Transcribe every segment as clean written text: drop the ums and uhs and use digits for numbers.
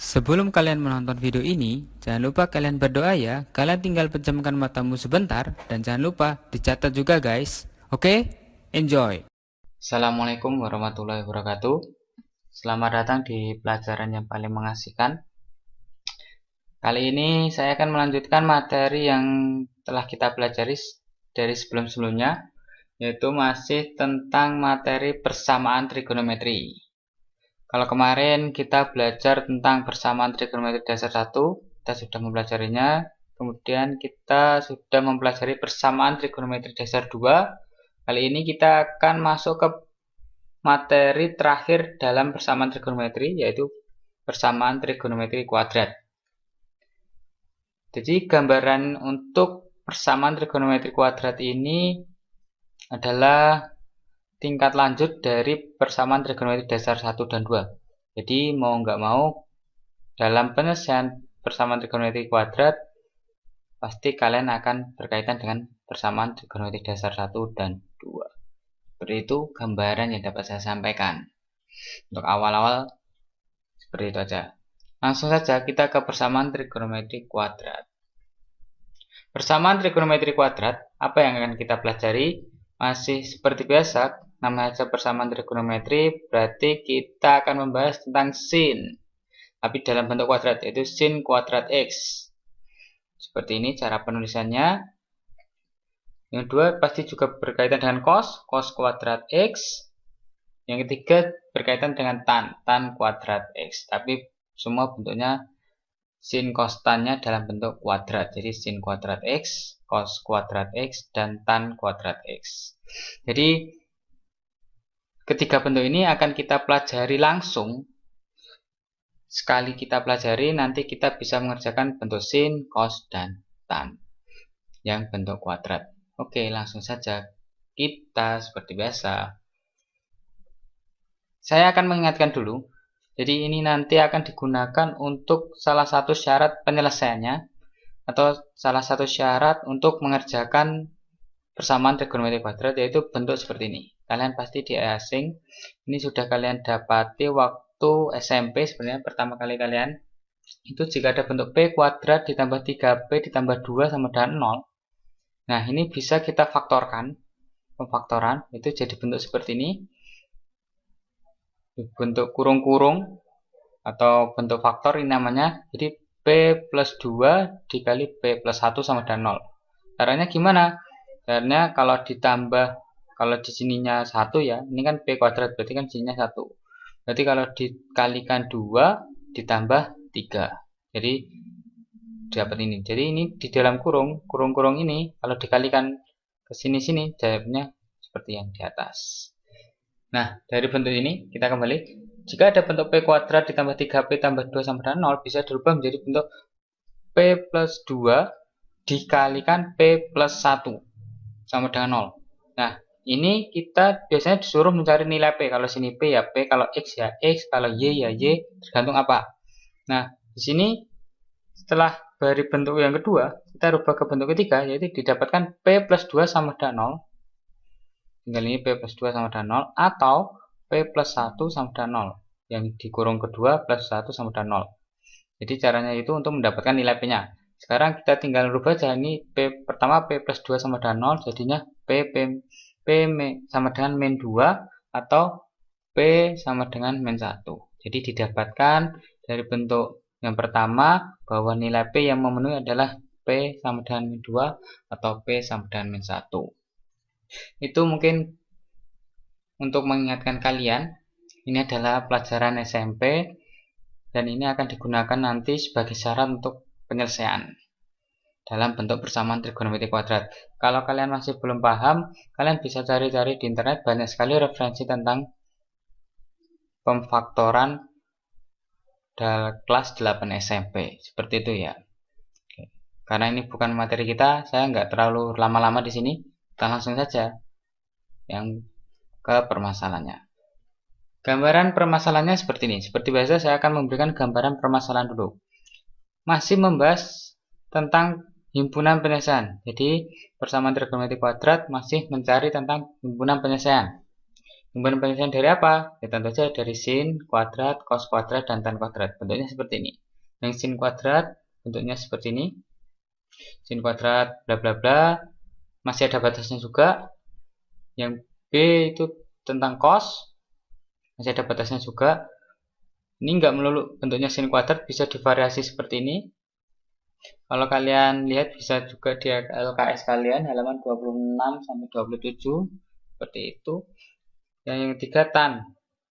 Sebelum kalian menonton video ini, jangan lupa kalian berdoa ya. Kalian tinggal pejamkan matamu sebentar dan jangan lupa dicatat juga guys. Oke? Enjoy. Assalamualaikum warahmatullahi wabarakatuh. Selamat datang di pelajaran yang paling mengasihkan. Kali ini saya akan melanjutkan materi yang telah kita pelajari dari sebelum-sebelumnya, yaitu masih tentang materi persamaan trigonometri. Kalau kemarin kita belajar tentang persamaan trigonometri dasar 1, kita sudah mempelajarinya. Kemudian kita sudah mempelajari persamaan trigonometri dasar 2. Kali ini kita akan masuk ke materi terakhir dalam persamaan trigonometri, yaitu persamaan trigonometri kuadrat. Jadi gambaran untuk persamaan trigonometri kuadrat ini adalah tingkat lanjut dari persamaan trigonometri dasar 1 dan 2. Jadi mau nggak mau dalam penyelesaian persamaan trigonometri kuadrat pasti kalian akan berkaitan dengan persamaan trigonometri dasar 1 dan 2. Seperti itu gambaran yang dapat saya sampaikan. Untuk awal-awal seperti itu aja. Langsung saja kita ke persamaan trigonometri kuadrat. Persamaan trigonometri kuadrat, apa yang akan kita pelajari? Masih seperti biasa, namanya saja persamaan trigonometri, berarti kita akan membahas tentang sin, tapi dalam bentuk kuadrat, yaitu sin kuadrat x. Seperti ini cara penulisannya. Yang kedua pasti juga berkaitan dengan cos kuadrat x. Yang ketiga berkaitan dengan tan kuadrat x. Tapi semua bentuknya sin cos tannya dalam bentuk kuadrat. Jadi sin kuadrat x, cos kuadrat x, dan tan kuadrat x. Jadi ketiga bentuk ini akan kita pelajari langsung. Sekali kita pelajari, nanti kita bisa mengerjakan bentuk sin, cos, dan tan yang bentuk kuadrat. Oke, langsung saja kita seperti biasa. Saya akan mengingatkan dulu. Jadi ini nanti akan digunakan untuk salah satu syarat penyelesaiannya, atau salah satu syarat untuk mengerjakan persamaan trigonometri kuadrat, yaitu bentuk seperti ini. Kalian pasti di asing ini sudah kalian dapati waktu SMP. Sebenarnya pertama kali kalian itu jika ada bentuk P kuadrat ditambah 3P ditambah 2 sama dengan 0. Nah ini bisa kita faktorkan, pemfaktoran itu jadi bentuk seperti ini, bentuk kurung-kurung atau bentuk faktor ini namanya. Jadi P plus 2 dikali P plus 1 sama dengan 0. Caranya gimana? Caranya kalau ditambah, kalau di sininya 1 ya, ini kan P kuadrat, berarti kan sininya 1. Berarti kalau dikalikan 2 ditambah 3. Jadi dapat ini. Jadi ini di dalam kurung ini kalau dikalikan ke sini-sini jawabnya seperti yang di atas. Nah, dari bentuk ini kita kembali. Jika ada bentuk P kuadrat ditambah 3P tambah 2 sama dengan 0 bisa dirubah menjadi bentuk P plus 2 dikalikan P plus 1 sama dengan 0. Nah, ini kita biasanya disuruh mencari nilai P. Kalau sini P ya P, kalau X ya X, kalau Y ya Y, tergantung apa. Nah, di sini setelah dari bentuk yang kedua, kita rubah ke bentuk ketiga, yaitu didapatkan P plus 2 sama dengan 0. Tinggal ini P plus 2 sama dengan 0, atau P plus 1 sama dengan 0. Yang di kurung kedua plus 1 sama dengan 0. Jadi caranya itu untuk mendapatkan nilai P-nya. Sekarang kita tinggal rubah aja. Ini P pertama P plus 2 sama dengan 0, jadinya P sama dengan min 2 atau P sama dengan min 1. Jadi didapatkan dari bentuk yang pertama bahwa nilai P yang memenuhi adalah P sama dengan min 2 atau P sama dengan min 1. Itu mungkin untuk mengingatkan kalian, ini adalah pelajaran SMP dan ini akan digunakan nanti sebagai syarat untuk penyelesaian dalam bentuk persamaan trigonometri kuadrat. Kalau kalian masih belum paham, kalian bisa cari-cari di internet, banyak sekali referensi tentang pemfaktoran dalam kelas 8 SMP. Seperti itu ya. Oke. Karena ini bukan materi kita, saya nggak terlalu lama-lama di sini. Kita langsung saja yang ke permasalahannya. Gambaran permasalahannya seperti ini. Seperti biasa saya akan memberikan gambaran permasalahan dulu. Masih membahas tentang himpunan penyelesaian. Jadi persamaan trigonometri kuadrat masih mencari tentang himpunan penyelesaian. Pembagian penyelesaian dari apa? Ya tentu saja dari sin kuadrat, cos kuadrat, dan tan kuadrat. Bentuknya seperti ini. Yang sin kuadrat bentuknya seperti ini. Sin kuadrat bla bla bla. Masih ada batasnya juga. Yang B itu tentang cos. Masih ada batasnya juga. Ini nggak melulu bentuknya sin kuadrat, bisa divariasi seperti ini. Kalau kalian lihat bisa juga di LKS kalian halaman 26 sampai 27 seperti itu. Yang ketiga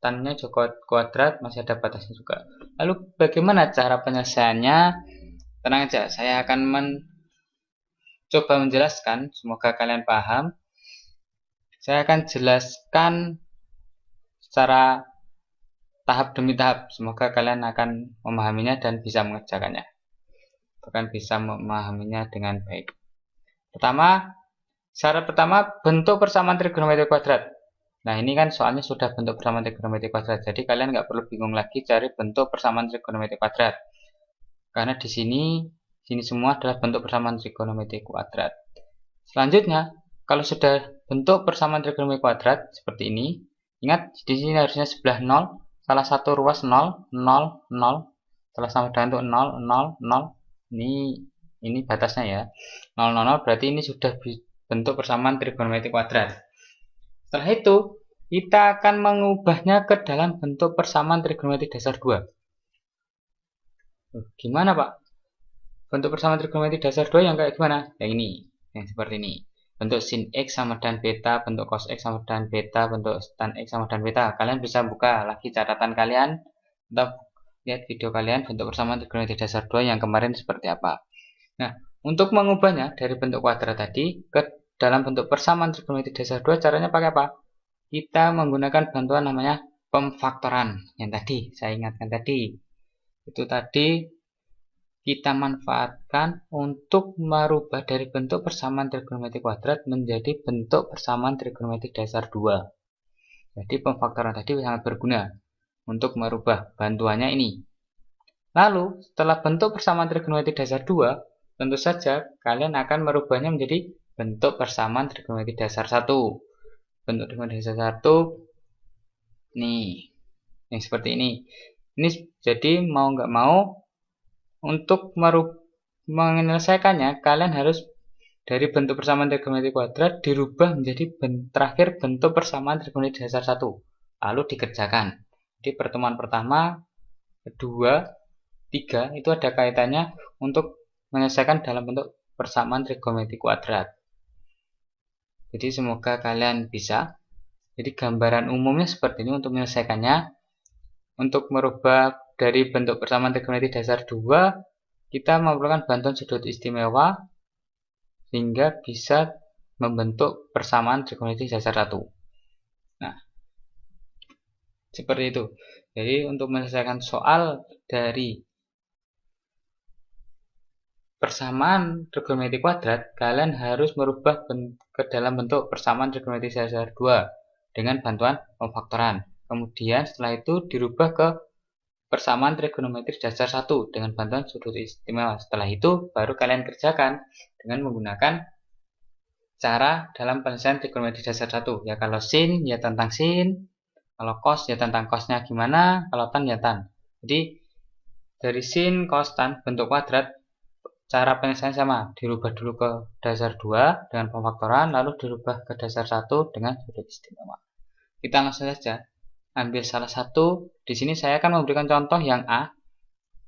tannya juga kuadrat, masih ada batasnya juga. Lalu bagaimana cara penyelesaiannya? Tenang aja, saya akan coba menjelaskan, semoga kalian paham. Saya akan jelaskan secara tahap demi tahap, semoga kalian akan memahaminya dan bisa mengerjakannya, bahkan bisa memahaminya dengan baik. Syarat pertama, bentuk persamaan trigonometri kuadrat. Nah, ini kan soalnya sudah bentuk persamaan trigonometri kuadrat, jadi kalian nggak perlu bingung lagi cari bentuk persamaan trigonometri kuadrat, karena di sini semua adalah bentuk persamaan trigonometri kuadrat. Selanjutnya, kalau sudah bentuk persamaan trigonometri kuadrat seperti ini, ingat di sini harusnya sebelah 0, salah satu ruas 0, 0, 0, setelah sama dengan untuk 0, 0, 0, ini batasnya ya, 0, 0, 0, berarti ini sudah bentuk persamaan trigonometri kuadrat. Setelah itu, kita akan mengubahnya ke dalam bentuk persamaan trigonometri dasar 2. Gimana Pak? Bentuk persamaan trigonometri dasar 2 yang kayak gimana? Yang ini, yang seperti ini. Bentuk sin X sama dengan beta, bentuk cos X sama dengan beta, bentuk tan X sama dengan beta. Kalian bisa buka lagi catatan kalian, atau lihat video kalian bentuk persamaan trigonometri dasar 2 yang kemarin seperti apa. Nah, untuk mengubahnya dari bentuk kuadrat tadi ke dalam bentuk persamaan trigonometri dasar 2, caranya pakai apa? Kita menggunakan bantuan namanya pemfaktoran. Yang tadi saya ingatkan tadi. Itu tadi kita manfaatkan untuk merubah dari bentuk persamaan trigonometri kuadrat menjadi bentuk persamaan trigonometri dasar 2. Jadi pemfaktoran tadi sangat berguna untuk merubah bantuannya ini. Lalu, setelah bentuk persamaan trigonometri dasar 2, tentu saja kalian akan merubahnya menjadi bentuk persamaan trigonometri dasar 1. Bentuk trigonometri dasar 1 nih, yang seperti ini. Ini jadi mau nggak mau untuk menyelesaikannya kalian harus dari bentuk persamaan trigonometri kuadrat dirubah menjadi terakhir bentuk persamaan trigonometri dasar 1. Lalu dikerjakan. Jadi pertemuan pertama, kedua, 3 itu ada kaitannya untuk menyelesaikan dalam bentuk persamaan trigonometri kuadrat. Jadi semoga kalian bisa. Jadi gambaran umumnya seperti ini untuk menyelesaikannya. Untuk merubah dari bentuk persamaan trigonometri dasar 2, kita memerlukan bantuan sudut istimewa sehingga bisa membentuk persamaan trigonometri dasar 1. Nah, seperti itu. Jadi untuk menyelesaikan soal dari persamaan trigonometri kuadrat, kalian harus merubah ke dalam bentuk persamaan trigonometri dasar 2 dengan bantuan pemfaktoran. Kemudian setelah itu dirubah ke persamaan trigonometri dasar 1 dengan bantuan sudut istimewa. Setelah itu baru kalian kerjakan dengan menggunakan cara dalam penyelesaian trigonometri dasar 1. Ya kalau sin ya tentang sin, kalau cos ya tentang cosnya gimana, kalau tan ya tan. Jadi dari sin, cos, tan bentuk kuadrat, cara penyelesaian sama, dirubah dulu ke dasar 2 dengan pemfaktoran, lalu dirubah ke dasar 1 dengan sudut istimewa. Kita langsung saja ambil salah satu. Di sini saya akan memberikan contoh yang A.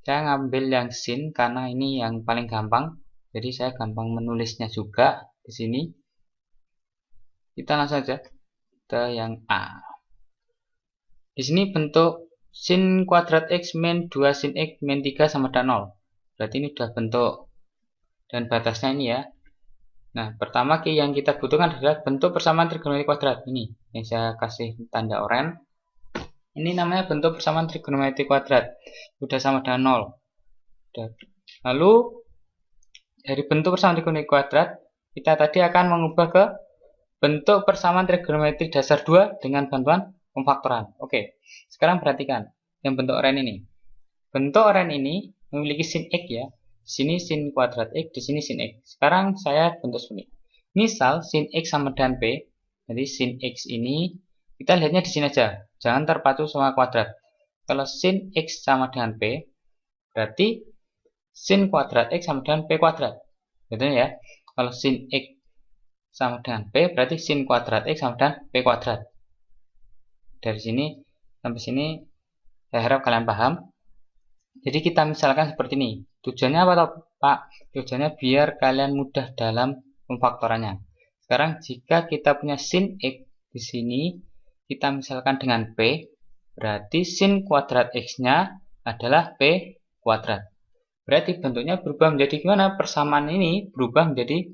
Saya ngambil yang sin karena ini yang paling gampang. Jadi saya gampang menulisnya juga di sini. Kita langsung saja ke yang A. Di sini bentuk sin kuadrat X min 2 sin X min 3 sama dengan 0. Berarti ini sudah bentuk. Dan batasnya ini ya. Nah, pertama yang kita butuhkan adalah bentuk persamaan trigonometri kuadrat. Ini yang saya kasih tanda oranye. Ini namanya bentuk persamaan trigonometri kuadrat. Sudah sama dengan 0. Lalu dari bentuk persamaan trigonometri kuadrat, kita tadi akan mengubah ke bentuk persamaan trigonometri dasar 2 dengan bantuan pemfaktoran. Oke, sekarang perhatikan yang bentuk oranye ini. Bentuk oranye ini memiliki sin X ya. Di sini sin kuadrat X, di sini sin X. Sekarang saya bentuk seperti ini. Misal sin X sama dengan P, jadi sin X ini Kita lihatnya di sini aja, jangan terpacu sama kuadrat. Kalau sin X sama dengan P, berarti sin kuadrat X sama dengan P kuadrat. Gitu ya. Kalau sin X sama dengan P, berarti sin kuadrat X sama dengan P kuadrat. Dari sini sampai sini, saya harap kalian paham. Jadi kita misalkan seperti ini. Tujuannya apa toh, Pak? Tujuannya biar kalian mudah dalam pemfaktorannya. Sekarang jika kita punya sin X di sini, kita misalkan dengan P, berarti sin kuadrat X-nya adalah P kuadrat. Berarti bentuknya berubah menjadi gimana? Persamaan ini berubah menjadi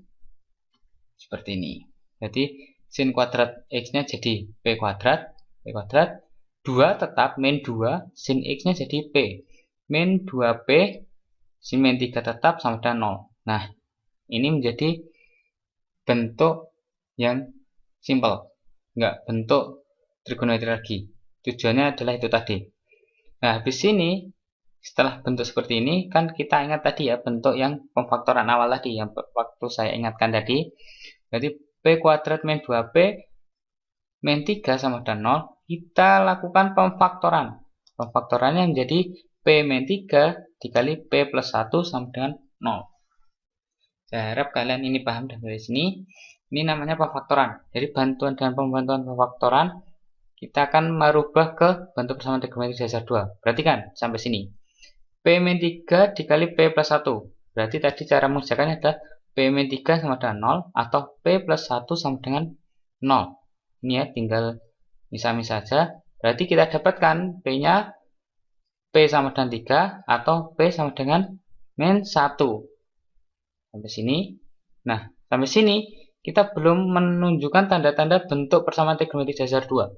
seperti ini. Jadi sin kuadrat X-nya jadi P kuadrat, 2 tetap, min 2, sin X-nya jadi P. Min 2P, sin min 3 tetap sama dengan 0. Nah, ini menjadi bentuk yang simple, enggak bentuk trigonometri lagi. Tujuannya adalah itu tadi. Nah, habis ini setelah bentuk seperti ini, kan kita ingat tadi ya, bentuk yang pemfaktoran awal tadi, yang waktu saya ingatkan tadi. Jadi P kuadrat min 2P min 3 sama dengan 0, kita lakukan pemfaktoran. Pemfaktorannya menjadi P min 3 dikali P plus 1 sama dengan 0. Saya harap kalian ini paham dari sini. Ini namanya pemfaktoran. Jadi bantuan dengan pembantuan pemfaktoran, kita akan merubah ke bentuk persamaan trigonometri dasar 2. Perhatikan sampai sini. P min 3 dikali P plus 1. Berarti tadi cara mengerjakannya adalah P min 3 sama dengan 0 atau P plus 1 sama dengan 0. Ini ya, tinggal misal-misal saja. Berarti kita dapatkan P-nya P sama dengan 3 atau P sama dengan min 1. Sampai sini. Nah, sampai sini kita belum menunjukkan tanda-tanda bentuk persamaan trigonometri dasar 2.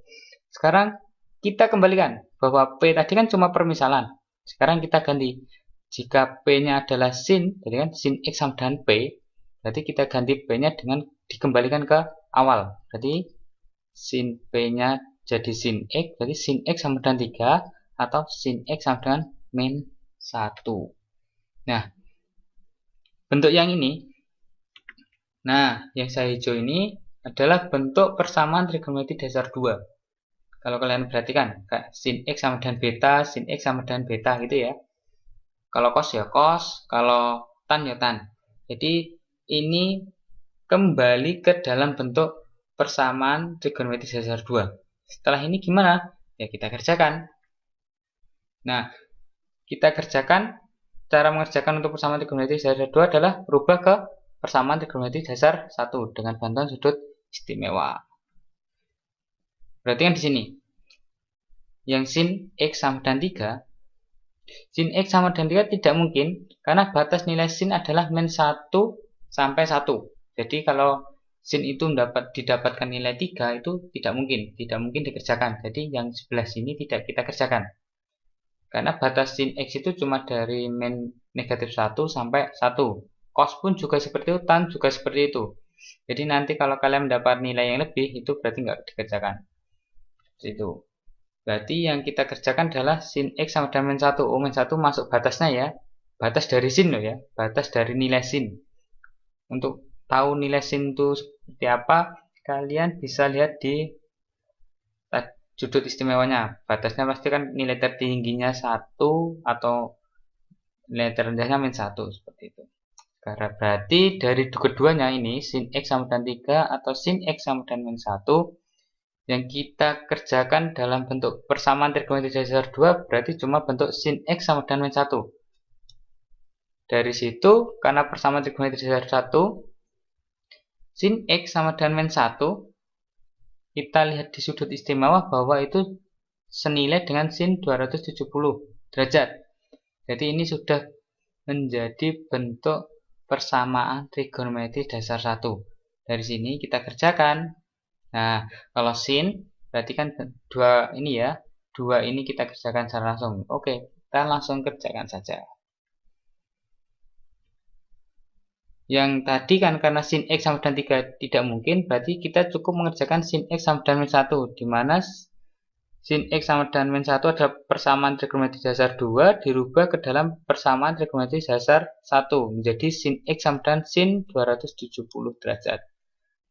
Sekarang kita kembalikan bahwa P tadi kan cuma permisalan. Sekarang kita ganti. Jika P-nya adalah sin, jadi kan sin X sama dengan P, berarti kita ganti P-nya dengan dikembalikan ke awal. Berarti sin P-nya jadi sin X, berarti sin X sama dengan 3 atau sin X sama dengan min 1. Nah, bentuk yang ini, nah yang saya hijau ini adalah bentuk persamaan trigonometri dasar 2. Kalau kalian perhatikan, kayak sin X sama dengan beta, sin X sama dengan beta gitu ya. Kalau cos ya cos, kalau tan ya tan. Jadi ini kembali ke dalam bentuk persamaan trigonometri dasar 2. Setelah ini gimana? Ya kita kerjakan. Nah, kita kerjakan, cara mengerjakan untuk persamaan trigonometri dasar 2 adalah berubah ke persamaan trigonometri dasar 1 dengan bantuan sudut istimewa. Berarti kan di sini, yang sin X sama dengan 3, sin X sama dengan 3 tidak mungkin, karena batas nilai sin adalah min 1 sampai 1. Jadi kalau sin itu didapatkan nilai 3 itu tidak mungkin dikerjakan. Jadi yang sebelah sini tidak kita kerjakan. Karena batas sin X itu cuma dari min negatif 1 sampai 1. Cos pun juga seperti itu, tan juga seperti itu. Jadi nanti kalau kalian mendapat nilai yang lebih, itu berarti nggak dikerjakan. Itu. Berarti yang kita kerjakan adalah sin X sama dengan min 1. Oh, min 1 masuk batasnya ya. Batas dari sin loh ya. Batas dari nilai sin. Untuk tahu nilai sin itu seperti apa, kalian bisa lihat di sudut istimewanya. Batasnya pasti kan nilai tertingginya 1 atau nilai terendahnya min 1 seperti itu. Karena berarti dari keduanya ini sin X sama dengan 3 atau sin X sama dengan min 1 yang kita kerjakan dalam bentuk persamaan trigonometri dasar 2 berarti cuma bentuk sin X sama dengan min 1. Dari situ, karena persamaan trigonometri dasar 1, sin X sama dengan min 1, kita lihat di sudut istimewa bahwa itu senilai dengan sin 270 derajat. Jadi ini sudah menjadi bentuk persamaan trigonometri dasar 1. Dari sini kita kerjakan. Nah, kalau sin berarti kan 2 ini ya. 2 ini kita kerjakan secara langsung. Oke, kita langsung kerjakan saja. Yang tadi kan karena sin X sama dengan 3 tidak mungkin, berarti kita cukup mengerjakan sin X sama dengan min 1, di mana sin X sama dengan min 1 adalah persamaan trigonometri dasar 2 dirubah ke dalam persamaan trigonometri dasar 1 menjadi sin X sama dengan sin 270 derajat.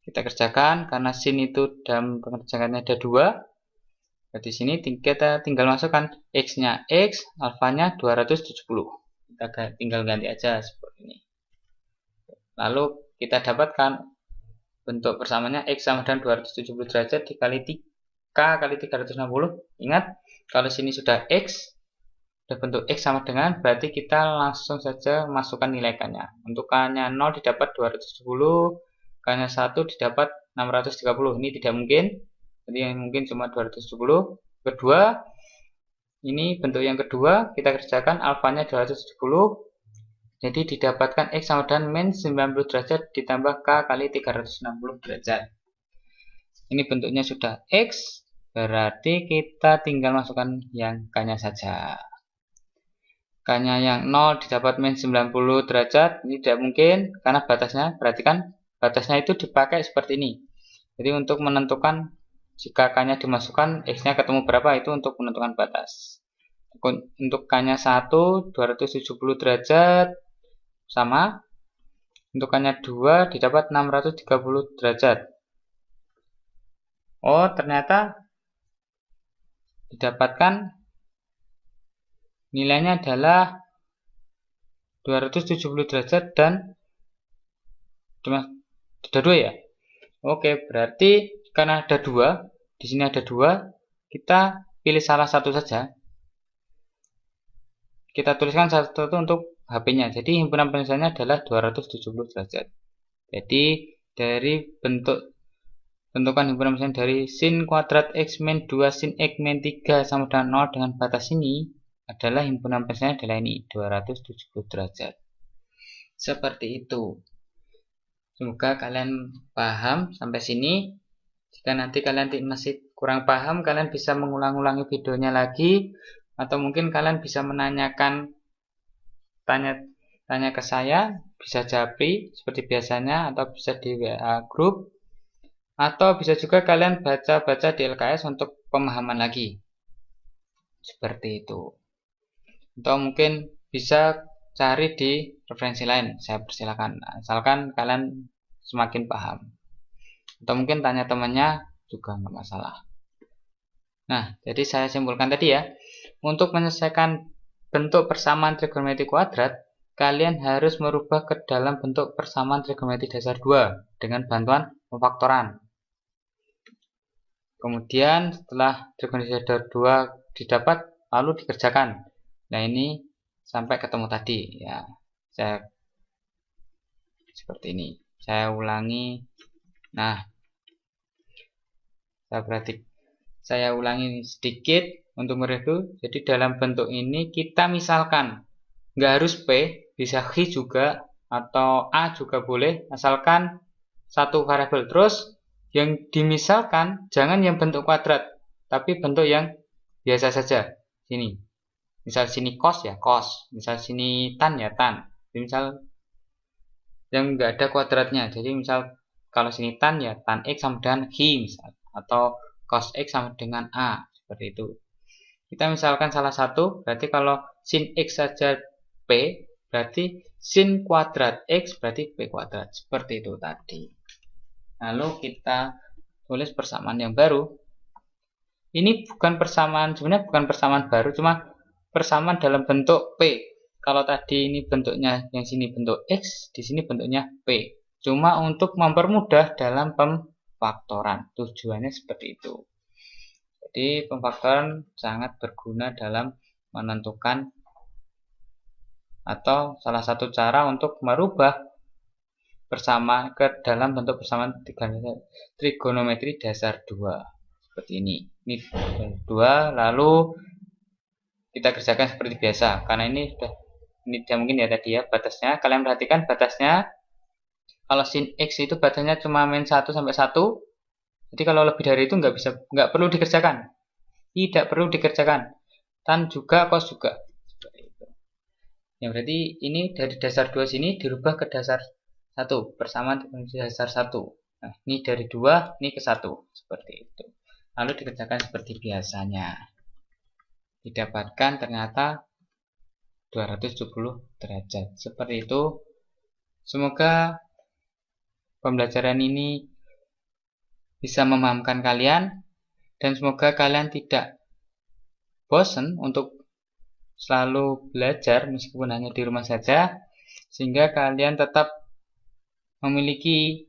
Kita kerjakan karena sin itu dalam pengerjaannya ada 2. Di sini kita tinggal masukkan x-nya x, alfanya 270. Kita tinggal ganti aja seperti ini. Lalu kita dapatkan bentuk persamaannya x sama dengan 270 derajat dikali k kali 360. Ingat, kalau sini sudah x, sudah bentuk x sama dengan, berarti kita langsung saja masukkan nilai k-nya. Untuk k-nya 0 didapat 270, k-nya 1 didapat 630. Ini tidak mungkin. Jadi yang mungkin cuma 270. Kedua, ini bentuk yang kedua, kita kerjakan alfanya 270. Jadi didapatkan x sama dengan min 90 derajat ditambah k kali 360 derajat. Ini bentuknya sudah x, berarti kita tinggal masukkan yang k-nya saja. K-nya yang 0 didapat min 90 derajat, ini tidak mungkin karena batasnya, perhatikan batasnya itu dipakai seperti ini. Jadi untuk menentukan jika k-nya dimasukkan, x-nya ketemu berapa, itu untuk menentukan batas. Untuk k-nya 1, 270 derajat, sama. Untuk k-nya 2, didapat 630 derajat. Oh, ternyata didapatkan nilainya adalah 270 derajat dan ada 2 ya. Oke, berarti karena ada 2, di sini ada 2, kita pilih salah satu saja. Kita tuliskan satu untuk HP-nya. Jadi himpunan penulisannya adalah 270 derajat. Jadi dari bentukan himpunan penulisan dari sin kuadrat x min 2 sin x min 3 sama dengan 0 dengan batas ini adalah himpunan penulisannya adalah ini 270 derajat. Seperti itu. Semoga kalian paham sampai sini. Jika nanti kalian masih kurang paham, kalian bisa mengulang-ulangi videonya lagi, atau mungkin kalian bisa menanyakan tanya ke saya, bisa japri seperti biasanya, atau bisa di WA grup, atau bisa juga kalian baca-baca di LKS untuk pemahaman lagi. Seperti itu. Atau mungkin bisa cari di referensi lain, saya persilakan, asalkan kalian semakin paham. Atau mungkin tanya temannya juga nggak masalah. Nah, jadi saya simpulkan tadi ya, untuk menyelesaikan bentuk persamaan trigonometri kuadrat, kalian harus merubah ke dalam bentuk persamaan trigonometri dasar 2 dengan bantuan pemfaktoran. Kemudian setelah trigonometri dasar 2 didapat, lalu dikerjakan. Nah, ini sampai ketemu tadi ya. Saya seperti ini. Saya ulangi. Nah, saya ulangi sedikit untuk mereview. Jadi dalam bentuk ini kita misalkan, nggak harus P, bisa X juga atau A juga boleh, asalkan satu variabel. Terus yang dimisalkan jangan yang bentuk kuadrat, tapi bentuk yang biasa saja. Sini, misal sini cos ya cos, misal sini tan ya tan. Misal yang nggak ada kuadratnya. Jadi misal kalau sini tan ya tan X sama dengan X misal, atau cos X sama dengan A, seperti itu. Kita misalkan salah satu, berarti kalau sin X saja P, berarti sin kuadrat X berarti P kuadrat, seperti itu tadi. Lalu kita tulis persamaan yang baru. Ini bukan persamaan, sebenarnya bukan persamaan baru, cuma persamaan dalam bentuk P. Kalau tadi ini bentuknya, yang sini bentuk X, di sini bentuknya P. Cuma untuk mempermudah dalam pemfaktoran. Tujuannya seperti itu. Jadi pemfaktoran sangat berguna dalam menentukan atau salah satu cara untuk merubah persamaan ke dalam bentuk persamaan trigonometri dasar 2. Seperti ini. Ini 2, lalu kita kerjakan seperti biasa. Karena ini tidak mungkin ya tadi ya batasnya. Kalian perhatikan batasnya. Kalau sin X itu batasnya cuma min 1 sampai 1. Jadi kalau lebih dari itu nggak perlu dikerjakan. Tidak perlu dikerjakan. Tan juga, cos juga. Seperti itu. Ya berarti ini dari dasar 2 sini dirubah ke dasar 1. Persamaan dengan dasar 1. Nah, ini dari 2, ini ke 1. Seperti itu. Lalu dikerjakan seperti biasanya. Didapatkan ternyata 270 derajat. Seperti itu. Semoga pembelajaran ini bisa memahamkan kalian, dan semoga kalian tidak bosan untuk selalu belajar meskipun hanya di rumah saja, sehingga kalian tetap memiliki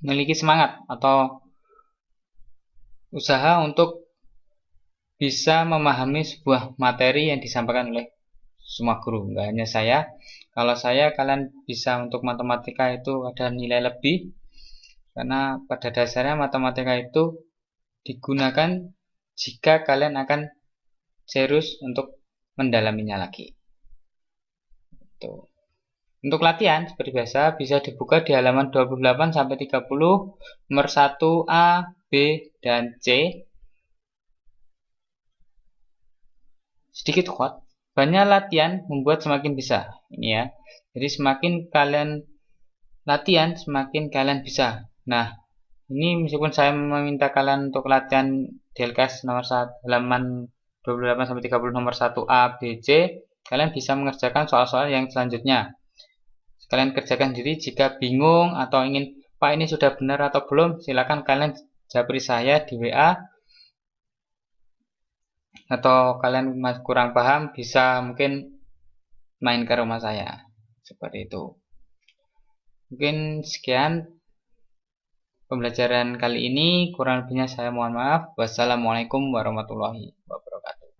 memiliki semangat atau usaha untuk bisa memahami sebuah materi yang disampaikan oleh semua guru, nggak hanya saya. Kalau saya, kalian bisa untuk matematika itu ada nilai lebih, karena pada dasarnya matematika itu digunakan jika kalian akan serius untuk mendalaminya lagi. Tuh. Untuk latihan seperti biasa bisa dibuka di halaman 28 sampai 30, nomor 1 A, B, dan C. Sedikit quote, banyak latihan membuat semakin bisa. Ini ya. Jadi semakin kalian latihan, semakin kalian bisa. Nah, ini meskipun saya meminta kalian untuk latihan di LKS nomor 1, halaman 28 sampai 30 nomor 1 A, B, C, kalian bisa mengerjakan soal-soal yang selanjutnya. Kalian kerjakan sendiri. Jika bingung atau ingin, Pak ini sudah benar atau belum, silakan kalian japri saya di WA. Atau kalian masih kurang paham, bisa mungkin main ke rumah saya. Seperti itu. Mungkin sekian pembelajaran kali ini, kurang lebihnya saya mohon maaf. Wassalamualaikum warahmatullahi wabarakatuh.